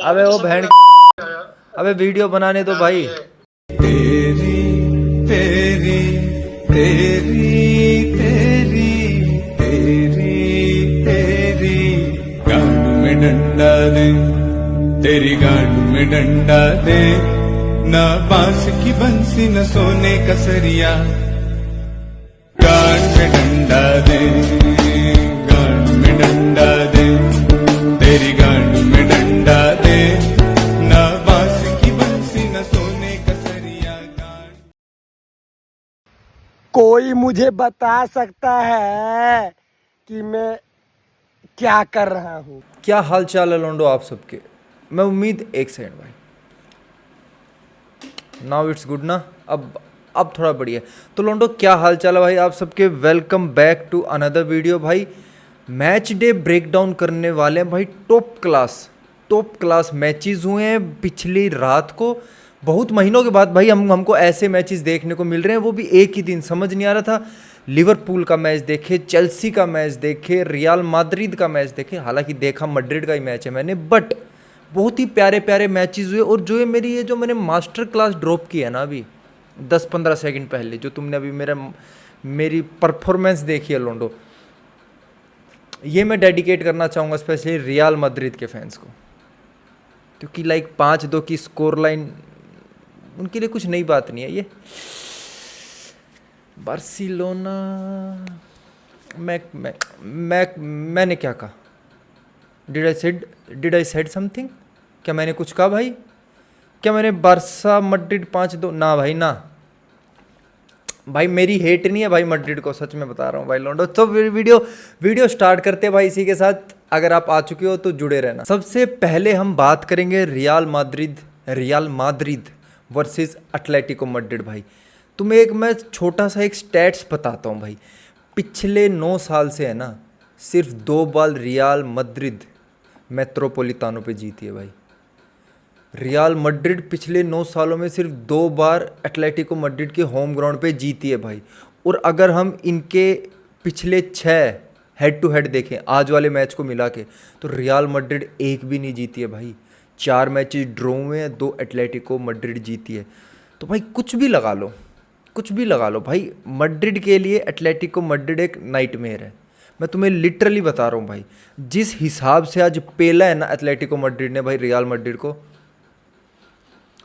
अबे वो बहन अबे वीडियो बनाने दो भाई। तेरी तेरी तेरी तेरी तेरी तेरी गांड में डंडा दे, तेरी गांड में डंडा दे, ना बांस की बंसी न सोने का सरिया। गांड में डंडा दे, गांड में डंडा दे, तेरी गांड में डंडा दे, ना बांस की बंसी न सोने का सरिया। कोई मुझे बता सकता है कि मैं क्या कर रहा हूँ? क्या हाल चाल है लोंडो आप सबके। मैं उम्मीद एक सेकंड भाई, नाउ इट्स गुड ना। अब थोड़ा बढ़िया। तो लोंडो क्या हाल चाल है भाई आप सबके। Welcome back to another video भाई। मैच डे ब्रेक डाउन करने वाले हैं भाई। टॉप क्लास मैचेस हुए हैं पिछली रात को। बहुत महीनों के बाद भाई हमको ऐसे मैचेस देखने को मिल रहे हैं, वो भी एक ही दिन। समझ नहीं आ रहा था। लिवरपूल का मैच देखे, चेल्सी का मैच देखे, रियल माद्रिद का मैच देखे। हालांकि देखा मैड्रिड का ही मैच है मैंने, बट बहुत ही प्यारे प्यारे मैचेस हुए। और जो ये मेरी ये जो मैंने मास्टर क्लास ड्रॉप की है ना अभी 10-15 सेकंड पहले, जो तुमने अभी मेरी परफॉर्मेंस देखी है लोंडो, ये मैं डेडिकेट करना चाहूँगा स्पेशली रियल माद्रिद के फैंस को। क्योंकि लाइक 5-2 की स्कोर लाइन उनके लिए कुछ नई बात नहीं है। ये बार्सिलोना मैंने क्या कहा? Did I said something? क्या मैंने कुछ कहा भाई? क्या मैंने बारसा मैड्रिड 5-2? ना भाई ना भाई, मेरी हेट नहीं है भाई मैड्रिड को, सच में बता रहा हूँ भाई लोंडो। तो वीडियो स्टार्ट करते हैं भाई इसी के साथ। अगर आप आ चुके हो तो जुड़े रहना। सबसे पहले हम बात करेंगे real Madrid versus Atletico Madrid भाई। तुम्हें मैं छोटा सा एक स्टैट्स बताता हूँ भाई। पिछले 9 साल से है ना, सिर्फ 2 बार रियल मैड्रिड मेट्रोपोलिटानो पे जीती है भाई। रियल मैड्रिड पिछले 9 सालों में सिर्फ 2 बार एटलेटिको मैड्रिड के होम ग्राउंड पे जीती है भाई। और अगर हम इनके पिछले 6 हेड टू हेड देखें आज वाले मैच को मिला के, तो रियल मैड्रिड एक भी नहीं जीती है भाई। 4 मैचेस ड्रॉ हुए हैं, 2 एटलेटिको मैड्रिड जीती है। तो भाई कुछ भी लगा लो भाई, मैड्रिड के लिए एटलेटिको मैड्रिड एक नाइटमेयर है। मैं तुम्हें लिटरली बता रहा हूँ भाई। जिस हिसाब से आज पेला है ना एटलेटिको मैड्रिड ने भाई रियल मैड्रिड को,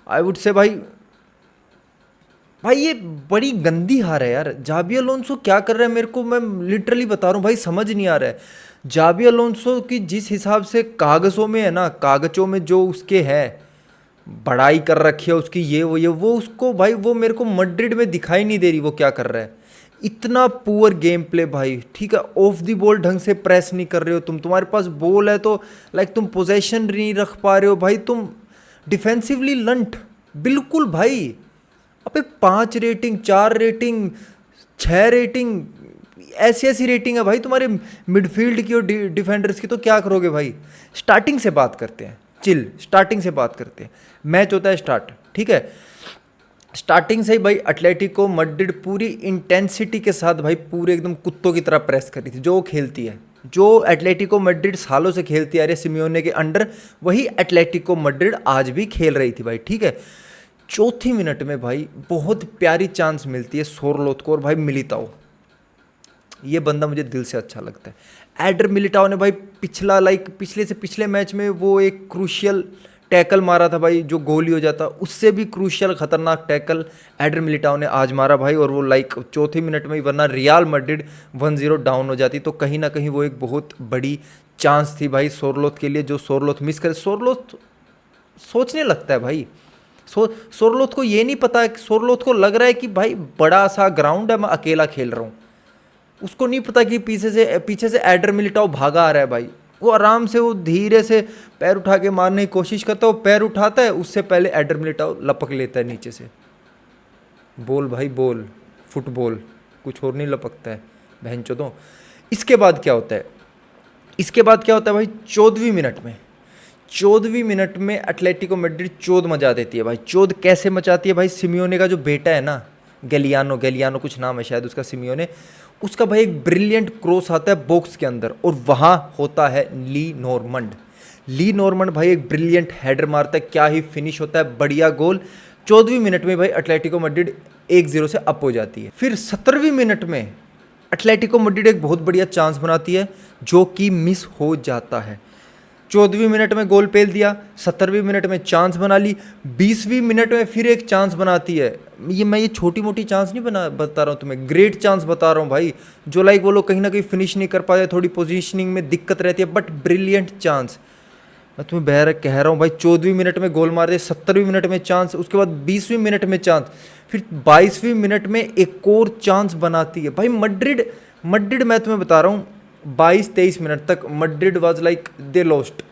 आई वुड से भाई ये बड़ी गंदी हार है यार। जाबी अलोंसो क्या कर रहा है मेरे को, मैं लिटरली बता रहा हूँ भाई, समझ नहीं आ रहा है। जाबी अलोंसो की जिस हिसाब से कागज़ों में है ना, कागज़ों में जो उसके है बड़ाई कर रखी है उसकी, ये वो उसको भाई, वो मेरे को मैड्रिड में दिखाई नहीं दे रही वो क्या कर रहा है। इतना पुअर गेम प्ले भाई। ठीक है, ऑफ द बॉल ढंग से प्रेस नहीं कर रहे हो तुम, तुम्हारे पास बॉल है तो लाइक तुम पोजेशन नहीं रख पा रहे हो भाई, तुम डिफेंसिवली लंट बिल्कुल भाई। अबे 5 रेटिंग, 4 रेटिंग, 6 रेटिंग, ऐसी रेटिंग है भाई तुम्हारे मिडफील्ड की और डिफेंडर्स की, तो क्या करोगे भाई? स्टार्टिंग से बात करते हैं, स्टार्टिंग से बात करते हैं। मैच होता है स्टार्ट, ठीक है। स्टार्टिंग से ही भाई एटलेटिको मैड्रिड पूरी इंटेंसिटी के साथ भाई, पूरे एकदम कुत्तों की तरह प्रेस कर रही थी, जो खेलती है, जो एटलेटिको मैड्रिड सालों से खेलती आ रही है सिमियोने के अंडर, वही एटलेटिको मैड्रिड आज भी खेल रही थी भाई। ठीक है, चौथी मिनट में भाई बहुत प्यारी चांस मिलती है सोरलोथ को, और भाई मिलिटाओ, ये बंदा मुझे दिल से अच्छा लगता है। एडर मिलिटाओ ने भाई पिछले से पिछले मैच में वो एक क्रूशियल टैकल मारा था भाई, जो गोल ही हो जाता, उससे भी क्रूशियल खतरनाक टैकल एडर मिलिटाओ ने आज मारा भाई। और वो चौथी मिनट में ही, वरना रियल मैड्रिड 1-0 डाउन हो जाती। तो कहीं ना कहीं वो एक बहुत बड़ी चांस थी भाई सोरलोथ के लिए, जो सोरलोथ मिस करे। सोरलोथ सोचने लगता है भाई, सोरलोथ को ये नहीं पता, सोरलोथ को लग रहा है कि भाई बड़ा सा ग्राउंड है, मैं अकेला खेल रहा हूँ। उसको नहीं पता कि पीछे से एडर मिलिटाओ भागा आ रहा है भाई। वो आराम से, वो धीरे से पैर उठा के मारने की कोशिश करता है, वो पैर उठाता है, उससे पहले एडर मिलिटाओ लपक लेता है नीचे से। बोल भाई बोल, फुटबॉल कुछ और नहीं लपकता है बहनचोदों। इसके बाद क्या होता है भाई, 14वीं मिनट में एटलेटिको मैड्रिड चौध मचा देती है भाई। चौध कैसे मचाती है भाई? सिमियोने का जो बेटा है ना, गैलियानो कुछ नाम है शायद उसका, सिमियोने, उसका भाई एक ब्रिलियंट क्रॉस आता है बॉक्स के अंदर, और वहाँ होता है ली नॉर्मंड। ली नॉर्मन भाई एक ब्रिलियंट हेडर मारता है, क्या ही फिनिश होता है, बढ़िया गोल। 14वीं मिनट में भाई एटलेटिको मैड्रिड 1-0 से अप हो जाती है। फिर 17वीं मिनट में एटलेटिको मैड्रिड एक बहुत बढ़िया चांस बनाती है जो कि मिस हो जाता है। 14वीं मिनट में गोल पेल दिया, 17वीं मिनट में चांस बना ली, 20वीं मिनट में फिर एक चांस बनाती है। मैं ये छोटी मोटी चांस नहीं बता रहा हूँ तुम्हें, ग्रेट चांस बता रहा हूँ भाई, जो लाइक वो लोग कहीं ना कहीं फिनिश नहीं कर पाते, थोड़ी पोजीशनिंग में दिक्कत रहती है, बट ब्रिलियंट चांस। मैं तुम्हें कह रहा हूँ भाई, 14वीं मिनट में गोल मार दे, 17वीं मिनट में चांस, उसके बाद 20वीं मिनट में चांस, फिर 22वीं मिनट में एक और चांस बनाती है भाई। मैड्रिड मैं तुम्हें बता रहा हूँ 22-23 मिनट तक Madrid was like they lost.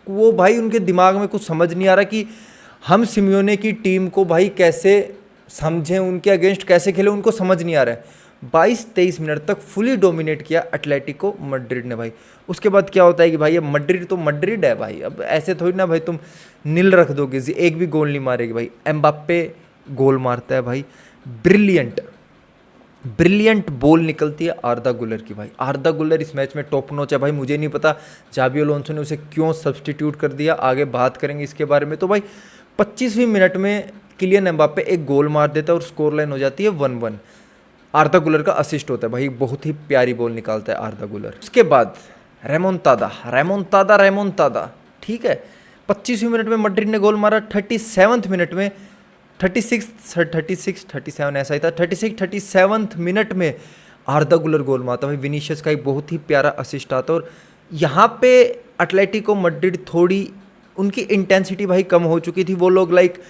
वो भाई उनके दिमाग में कुछ समझ नहीं आ रहा कि हम सिमियोने की टीम को भाई कैसे समझें, उनके अगेंस्ट कैसे खेलें, उनको समझ नहीं आ रहा है। 22-23 मिनट तक फुली डोमिनेट किया एटलेटिको मैड्रिड ने भाई। उसके बाद क्या होता है कि भाई अब मैड्रिड तो मैड्रिड है भाई, अब ऐसे थोड़ी ना भाई तुम नील रख दोगे, एक भी गोल नहीं मारेगी भाई। एम्बाप्पे गोल मारता है भाई, ब्रिलियंट बॉल निकलती है आर्दा गुलर की भाई। आर्दा गुलर इस मैच में टॉप नॉच है भाई, मुझे नहीं पता जाबी अलोंसो ने उसे क्यों सब्स्टिट्यूट कर दिया, आगे बात करेंगे इसके बारे में। तो भाई 25वीं मिनट में किलियन एम्बाप्पे एक गोल मार देता है और स्कोर लाइन हो जाती है 1-1। आर्दा गुलर का असिस्ट होता है भाई, बहुत ही प्यारी बॉल निकालता है आर्दा गुलर। उसके बाद रेमोंतादा, ठीक है। 25वीं मिनट में मैड्रिड ने गोल मारा, 37th मिनट में 37 ऐसा ही था, 37th मिनट में आर्दा गुलर गोल मारता भाई। विनीशियस का एक बहुत ही प्यारा असिस्ट आता, और यहाँ पे एटलेटिको मैड्रिड थोड़ी उनकी इंटेंसिटी भाई कम हो चुकी थी। वो लोग लाइक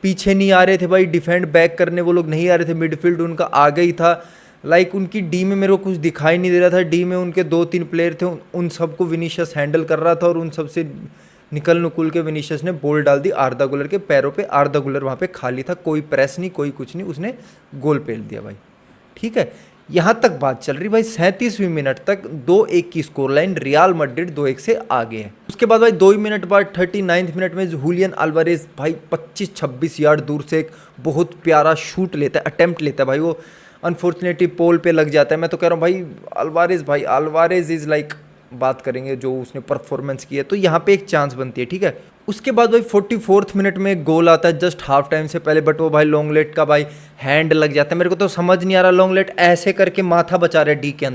पीछे नहीं आ रहे थे भाई, डिफेंड बैक करने वो लोग नहीं आ रहे थे, मिडफील्ड उनका आगे ही था। लाइक उनकी डी में मेरे को कुछ दिखाई नहीं दे रहा था, डी में उनके 2-3 प्लेयर थे, उन सबको विनीशियस हैंडल कर रहा था, और उन सबसे निकल नुकुल के विनीशियस ने बॉल डाल दी आर्दा गुलर के पैरों पे। आर्दा गुलर वहाँ पे खाली था, कोई प्रेस नहीं, कोई कुछ नहीं, उसने गोल पेल दिया भाई, ठीक है। यहाँ तक बात चल रही भाई, 37वीं मिनट तक 2-1 की स्कोर लाइन, रियल मैड्रिड 2-1 से आगे है। उसके बाद भाई 2 ही मिनट बाद 39th मिनट में हुलियन अल्वारेज भाई 25-26 यार्ड दूर से एक बहुत प्यारा शूट लेता है, अटेम्प्ट लेता है भाई। वो अनफॉर्चुनेटली पोल पे लग जाता है। मैं तो कह रहा हूँ भाई अल्वारेज इज़ लाइक, बात करेंगे जो उसने परफॉर्मेंस की है, तो यहाँ पे एक चांस बनती है, ठीक है। उसके बाद भाई 44th मिनट में एक गोल आता है जस्ट हाफ टाइम से पहले, बट वो भाई लॉन्गलेट का भाई हैंड लग जाता है। मेरे को तो समझ नहीं आ रहा, लॉन्गलेट ऐसे करके माथा बचा रहा है डी के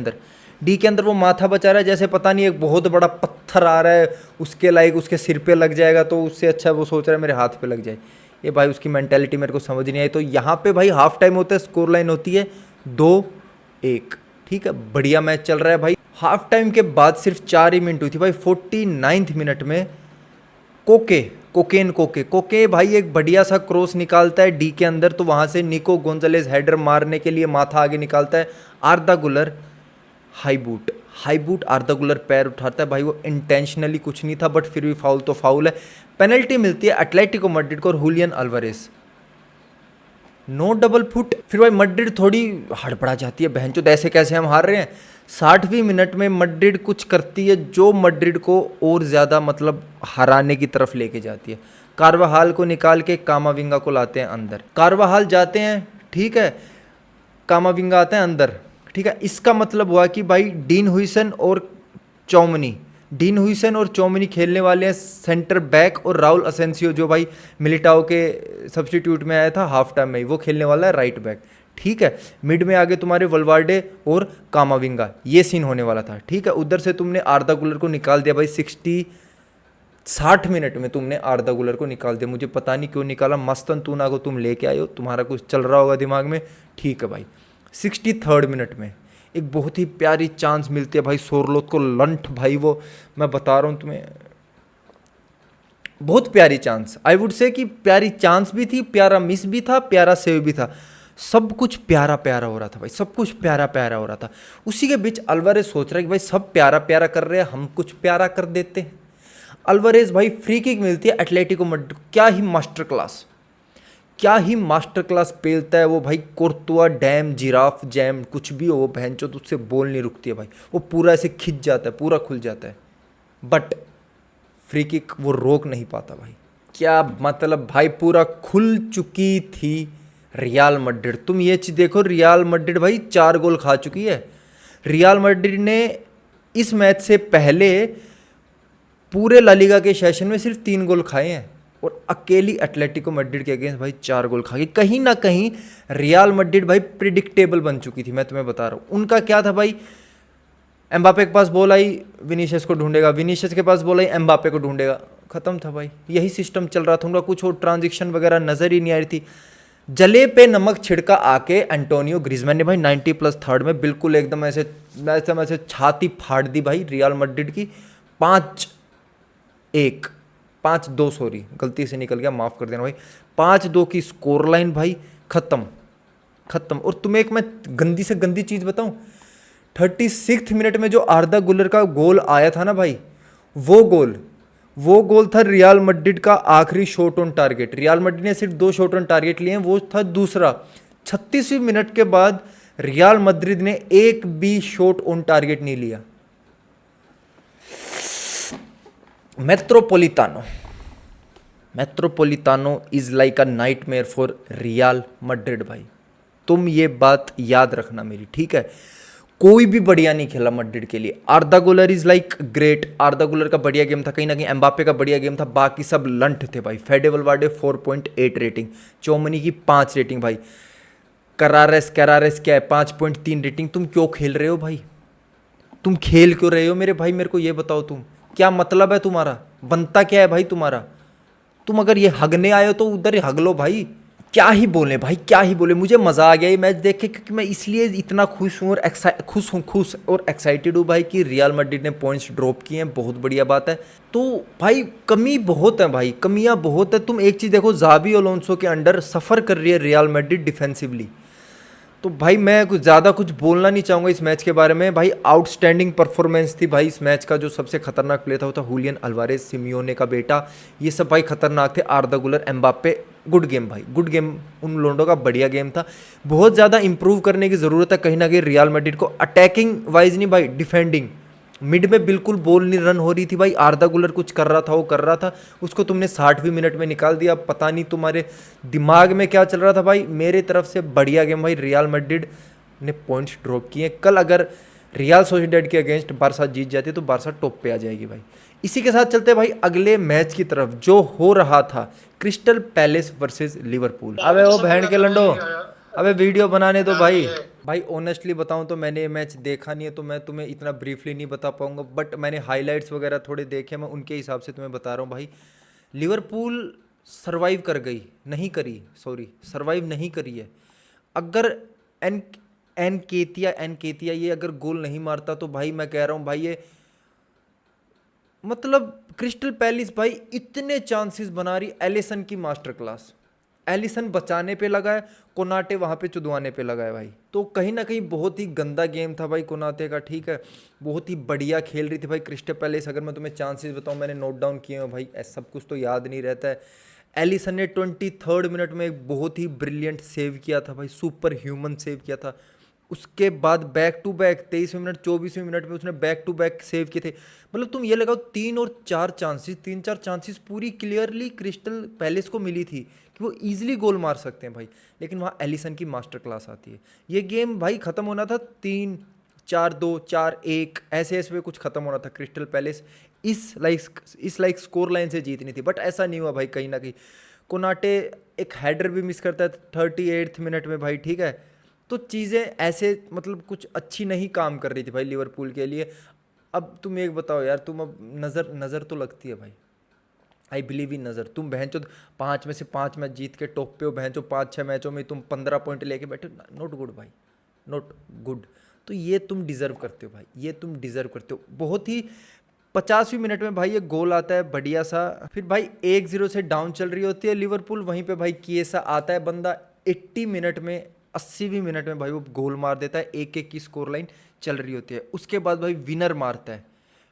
अंदर वो माथा बचा रहा है जैसे पता नहीं एक बहुत बड़ा पत्थर आ रहा है उसके लाइक उसके सिर पे लग जाएगा, तो उससे अच्छा वो सोच रहा है मेरे हाथ पे लग जाए। ये भाई उसकी मेंटेलिटी मेरे को समझ नहीं आई। तो यहाँ पे भाई हाफ टाइम होता है, स्कोर लाइन होती है 2-1, ठीक है, बढ़िया मैच चल रहा है भाई। हाफ टाइम के बाद सिर्फ 4 ही मिनट हुई थी भाई, 49th मिनट में कोके भाई एक बढ़िया सा क्रॉस निकालता है डी के अंदर, तो वहाँ से निको गोंजालेस हेडर मारने के लिए माथा आगे निकालता है। आर्दा गुलर हाई बूट आर्दा गुलर पैर उठाता है भाई, वो इंटेंशनली कुछ नहीं था, बट फिर भी फाउल तो फाउल है। पेनल्टी मिलती है एटलेटिको मैड्रिड को और Julian Alvarez, no double foot. फिर भाई मैड्रिड थोड़ी हड़बड़ा जाती है, बहनचोद ऐसे कैसे हम हार रहे हैं। 60वीं मिनट में मैड्रिड कुछ करती है जो मैड्रिड को और ज़्यादा मतलब हराने की तरफ लेके जाती है। कार्वाहाल को निकाल के कामाविंगा को लाते हैं अंदर, कार्वाहाल जाते हैं, ठीक है, कामाविंगा आते हैं अंदर, ठीक है। इसका मतलब हुआ कि भाई डीन हुइसन और चौमनी खेलने वाले हैं सेंटर बैक, और राउल असेंसियो जो भाई मिलिटाओ के सब्स्टिट्यूट में आया था हाफ टाइम में ही, वो खेलने वाला है राइट बैक, ठीक है। मिड में आगे तुम्हारे वलवार्डे और कामाविंगा, ये सीन होने वाला था, ठीक है। उधर से तुमने आर्दा गुलर को निकाल दिया भाई, 60 मिनट में तुमने आर्दा गुलर को निकाल दिया। मुझे पता नहीं क्यों निकाला, मस्तन तूना को तुम लेके आए हो, तुम्हारा कुछ चल रहा होगा दिमाग में, ठीक है भाई। 63rd मिनट में एक बहुत ही प्यारी चांस मिलती है भाई सोरलोथ को, लंठ भाई वो मैं बता रहा हूँ तुम्हें, बहुत प्यारी चांस। आई वुड से कि प्यारी चांस भी थी, प्यारा मिस भी था, प्यारा सेव भी था, सब कुछ प्यारा प्यारा हो रहा था भाई, सब कुछ प्यारा प्यारा हो रहा था। उसी के बीच अल्वारेज सोच रहा है कि भाई सब प्यारा प्यारा कर रहे हैं, हम कुछ प्यारा कर देते हैं। अल्वारेज भाई फ्री किक मिलती है एटलेटिको मैड्रिड, क्या ही मास्टर क्लास पेलता है वो भाई। कोर्तुआ डैम जिराफ जैम कुछ भी हो, वो बहनचोद उससे बॉल नहीं रुकती है भाई, वो पूरा ऐसे खिंच जाता है, पूरा खुल जाता है, बट फ्री किक वो रोक नहीं पाता भाई। क्या मतलब भाई, पूरा खुल चुकी थी रियल मैड्रिड। तुम ये चीज़ देखो, रियल मैड्रिड भाई 4 गोल खा चुकी है। रियल मैड्रिड ने इस मैच से पहले पूरे ला लीगा के सेशन में सिर्फ 3 गोल खाए हैं और अकेली एटलेटिको मैड्रिड के अगेंस्ट भाई 4 गोल खा गई। कहीं ना कहीं रियल मैड्रिड भाई प्रिडिक्टेबल बन चुकी थी, मैं तुम्हें बता रहा हूँ। उनका क्या था भाई, एम्बापे के पास बॉल आई विनीशियस को ढूंढेगा, विनीशियस के पास बॉल आई एम्बापे को ढूंढेगा, खत्म था भाई। यही सिस्टम चल रहा था उनका, कुछ और ट्रांजिशन वगैरह नजर ही नहीं आ रही थी। जले पे नमक छिड़का आके एंटोनियो ग्रिजमैन ने भाई 90+3 में बिल्कुल एकदम ऐसे छाती फाड़ दी भाई रियल मैड्रिड की। 5-2 सॉरी गलती से निकल गया, माफ कर देना भाई। 5-2 की स्कोर लाइन भाई, खत्म। और तुम्हें एक मैं गंदी से गंदी चीज बताऊं, 36 मिनट में जो आर्दा गुलर का गोल आया था ना भाई, वो गोल था रियल मैड्रिड का आखिरी shot on target. Real Madrid ने सिर्फ 2 शॉट ऑन टारगेट लिए हैं, वो था दूसरा। 36 मिनट के बाद रियल मैड्रिड ने एक भी शॉट ऑन टारगेट नहीं लिया। Metropolitano is like a nightmare for real Madrid भाई, तुम ये बात याद रखना मेरी, ठीक है। कोई भी बढ़िया नहीं खेला मैड्रिड के लिए। आर्दा गुलर इज लाइक ग्रेट, आर्दा गुलर का बढ़िया गेम था, कहीं ना कहीं एम्बापे का बढ़िया गेम था, बाकी सब लंठ थे भाई। फेडे वलवर्डे 4.8 रेटिंग, चौमनी की 5 रेटिंग भाई, करारेस क्या है 5.3 रेटिंग। तुम क्यों खेल रहे हो भाई, तुम खेल क्यों रहे हो मेरे भाई, मेरे को ये बताओ, तुम क्या मतलब है तुम्हारा, बनता क्या है भाई तुम्हारा। तुम अगर ये हगने आए हो तो उधर ही हग लो भाई। क्या ही बोले भाई, क्या ही बोले। मुझे मजा आ गया ये मैच देख के, क्योंकि मैं इसलिए इतना खुश हूँ और एक्साइटेड हूँ भाई कि रियल मैड्रिड ने पॉइंट्स ड्रॉप किए हैं, बहुत बढ़िया बात है। तो भाई कमी बहुत है भाई, कमियां बहुत है। तुम एक चीज़ देखो, जाबी अलोंसो के अंडर सफ़र कर रही है रियल मैड्रिड डिफेंसिवली। तो भाई मैं कुछ ज़्यादा कुछ बोलना नहीं चाहूँगा इस मैच के बारे में। भाई आउटस्टैंडिंग परफॉर्मेंस थी भाई इस मैच का। जो सबसे खतरनाक प्ले था वो था हुलियन अल्वारेज, सिमियोने का बेटा, ये सब भाई खतरनाक थे। आर्दा गुलर, एम्बापे, गुड गेम भाई, गुड गेम। उन लोगों का बढ़िया गेम था। बहुत ज़्यादा इंप्रूव करने की ज़रूरत है कहीं ना कहीं रियल मैड्रिड को, अटैकिंग वाइज नहीं भाई, डिफेंडिंग। मिड में बिल्कुल बॉल नहीं रन हो रही थी भाई। आर्दा गुलर कुछ कर रहा था, वो कर रहा था, उसको तुमने 60वीं मिनट में निकाल दिया। पता नहीं तुम्हारे दिमाग में क्या चल रहा था भाई। मेरे तरफ से बढ़िया गेम भाई, रियल मैड्रिड ने पॉइंट्स ड्रॉप किए। कल अगर रियल सोसिएडेड के अगेंस्ट बारसा जीत जाती तो बारसा टॉप पे आ जाएगी भाई। इसी के साथ चलते भाई अगले मैच की तरफ, जो हो रहा था क्रिस्टल पैलेस वर्सेस लिवरपूल। अबे वो बहन के लंडो, अबे वीडियो बनाने दो भाई ऑनेस्टली बताऊं तो मैंने ये मैच देखा नहीं है, तो मैं तुम्हें इतना ब्रीफली नहीं बता पाऊंगा, बट मैंने हाइलाइट्स वगैरह थोड़े देखे, मैं उनके हिसाब से तुम्हें बता रहा हूँ भाई। लिवरपूल सरवाइव कर गई, सरवाइव नहीं करी है। अगर एनकेतिया ये अगर गोल नहीं मारता तो भाई मैं कह रहा हूँ भाई, ये मतलब क्रिस्टल पैलेस भाई इतने चांसेस बना रही। एलिसन की मास्टर क्लास, एलिसन बचाने पे लगा है, कोनाटे वहाँ पे चुदवाने पे लगा है भाई। तो कहीं ना कहीं बहुत ही गंदा गेम था भाई कोनाटे का, ठीक है। बहुत ही बढ़िया खेल रही थी भाई क्रिस्टल पैलेस। अगर मैं तुम्हें चांसेस बताऊं, मैंने नोट डाउन किए हैं भाई, सब कुछ तो याद नहीं रहता है। एलिसन ने 23rd मिनट में एक बहुत ही ब्रिलियंट सेव किया था भाई, सुपर ह्यूमन सेव किया था। उसके बाद बैक टू बैक 23वें मिनट 24वें मिनट में उसने बैक टू बैक सेव किए थे। मतलब तुम ये लगाओ 3-4 चांसेस पूरी क्लियरली क्रिस्टल पैलेस को मिली थी कि वो इजीली गोल मार सकते हैं भाई, लेकिन वहाँ एलिसन की मास्टर क्लास आती है। ये गेम भाई ख़त्म होना था 3-4-2 4-1 ऐसे पे कुछ ख़त्म होना था। क्रिस्टल पैलेस इस लाइक स्कोर लाइन से जीतनी थी, बट ऐसा नहीं हुआ भाई। कहीं ना कहीं कोनाटे एक हेडर भी मिस करता है 38 मिनट में भाई, ठीक है। तो चीज़ें ऐसे मतलब कुछ अच्छी नहीं काम कर रही थी भाई लिवरपूल के लिए। अब तुम एक बताओ यार, तुम अब नज़र तो लगती है भाई, आई बिलीव इन नज़र। तुम बहन चो 5 में से 5 मैच जीत के टॉप पे हो, बहन चो 5-6 मैचों में तुम 15 पॉइंट लेके बैठे, नॉट गुड भाई, नॉट गुड। तो ये तुम डिज़र्व करते हो भाई, ये तुम डिज़र्व करते हो। बहुत ही 50वीं मिनट में भाई ये गोल आता है बढ़िया सा, फिर भाई 1-0 से डाउन चल रही होती है लिवरपूल, वहीं पे भाई किएसा आता है बंदा 80 मिनट में, 80वीं मिनट में भाई वो गोल मार देता है। 1-1 की स्कोर लाइन चल रही होती है। उसके बाद भाई विनर मारता है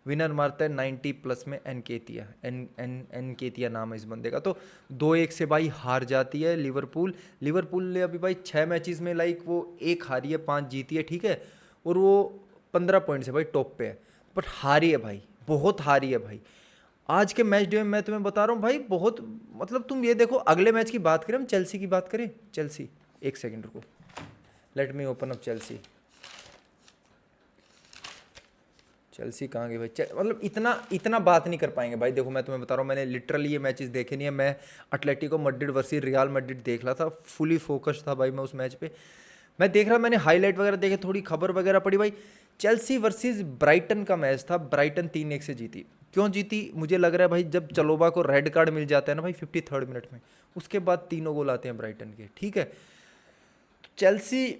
90+ में एनकेतिया नाम है इस बंदे का। तो 2-1 से भाई हार जाती है लिवरपूल ने अभी भाई 6 मैचेस में लाइक वो 1 हारी है 5 जीती है, ठीक है। और वो 15 पॉइंट से भाई टॉप पे है, बट हारी है भाई, बहुत हारी है भाई। आज के मैच डे में मैं तुम्हें बता रहा हूँ भाई, बहुत मतलब तुम ये देखो। अगले मैच की बात करें, हम चेल्सी की बात करें। चेल्सी, एक सेकंड रुको, let me open up Chelsea. Chelsea कहाँ गई भाई? मतलब इतना इतना बात नहीं कर पाएंगे भाई। देखो मैं तुम्हें बता रहा हूँ, मैंने लिटरली ये मैचेस देखे नहीं है। मैं Atletico Madrid versus real Madrid देख रहा था, फुली फोकस था भाई मैं उस मैच पे। मैं देख रहा, मैंने हाईलाइट वगैरह देखे, थोड़ी खबर वगैरह पड़ी भाई। चेल्सी वर्सेस ब्राइटन का मैच था, ब्राइटन 3-1 से जीती। क्यों जीती? मुझे लग रहा है भाई जब चलोबा को रेड कार्ड मिल जाता है ना भाई 53rd मिनट में, उसके बाद 3 गोल आते हैं ब्राइटन के, ठीक है। चेल्सी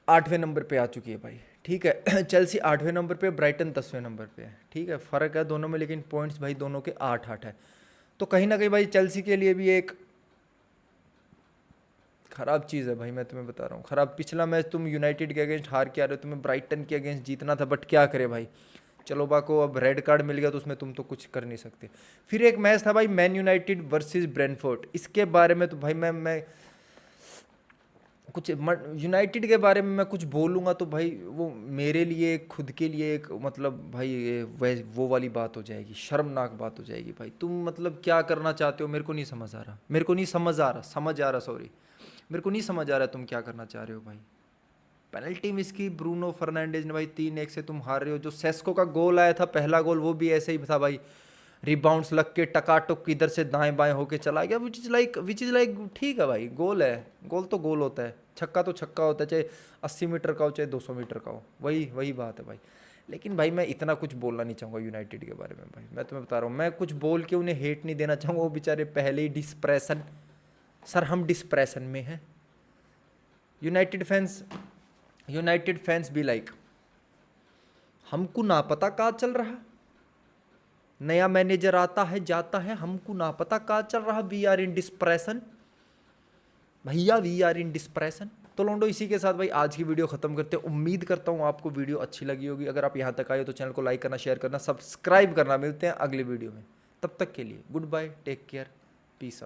8वें नंबर पे आ चुकी है भाई, ठीक है। चेल्सी 8वें नंबर पे, ब्राइटन 10वें नंबर पे है, ठीक है। फ़र्क है दोनों में, लेकिन पॉइंट्स भाई दोनों के 8-8 है। तो कहीं ना कहीं भाई चेल्सी के लिए भी एक ख़राब चीज़ है भाई, मैं तुम्हें बता रहा हूँ ख़राब। पिछला मैच तुम यूनाइटेड के अगेंस्ट हार के आ रहे हो, तुम्हें ब्राइटन के अगेंस्ट जीतना था, बट क्या करे भाई, चलोबा को अब रेड कार्ड मिल गया तो उसमें तुम तो कुछ कर नहीं सकते। फिर एक मैच था भाई मैन यूनाइटेड वर्सेस ब्रेंटफोर्ड। इसके बारे में तो भाई मैं कुछ यूनाइटेड के बारे में मैं कुछ बोलूँगा तो भाई वो मेरे लिए खुद के लिए एक मतलब भाई ये वो वाली बात हो जाएगी, शर्मनाक बात हो जाएगी भाई। तुम मतलब क्या करना चाहते हो मेरे को नहीं समझ आ रहा, मेरे को नहीं समझ आ रहा सॉरी, मेरे को नहीं समझ आ रहा तुम क्या करना चाह रहे हो भाई। पेनल्टी मिस की ब्रूनो फर्नांडिस ने भाई, 3-1 से तुम हार रहे हो। जो सेस्को का गोल आया था पहला गोल, वो भी ऐसे ही था भाई, रिबाउंड्स लग के टकाटुक इधर से दाएं बाएं होके चला गया, विच इज़ लाइक ठीक है भाई, गोल है, गोल तो गोल होता है, छक्का तो छक्का होता है, चाहे 80 मीटर का हो चाहे 200 मीटर का हो, वही बात है भाई। लेकिन भाई मैं इतना कुछ बोलना नहीं चाहूँगा यूनाइटेड के बारे में भाई, मैं तुम्हें बता रहा हूँ, मैं कुछ बोल के उन्हें हेट नहीं देना चाहूँगा, वो बेचारे पहले ही डिस्प्रेशन, सर हम डिस्प्रेशन में हैं। यूनाइटेड फैंस भी लाइक हमको ना पता कहाँ चल रहा, नया मैनेजर आता है जाता है, हमको ना पता कहाँ चल रहा, वी आर इन डिस्प्रेशन भैया, वी आर इन डिस्प्रेशन। तो लोंडो इसी के साथ भाई आज की वीडियो खत्म करते हैं। उम्मीद करता हूँ आपको वीडियो अच्छी लगी होगी। अगर आप यहाँ तक आए हो तो चैनल को लाइक करना, शेयर करना, सब्सक्राइब करना। मिलते हैं अगली वीडियो में, तब तक के लिए गुड बाय, टेक केयर।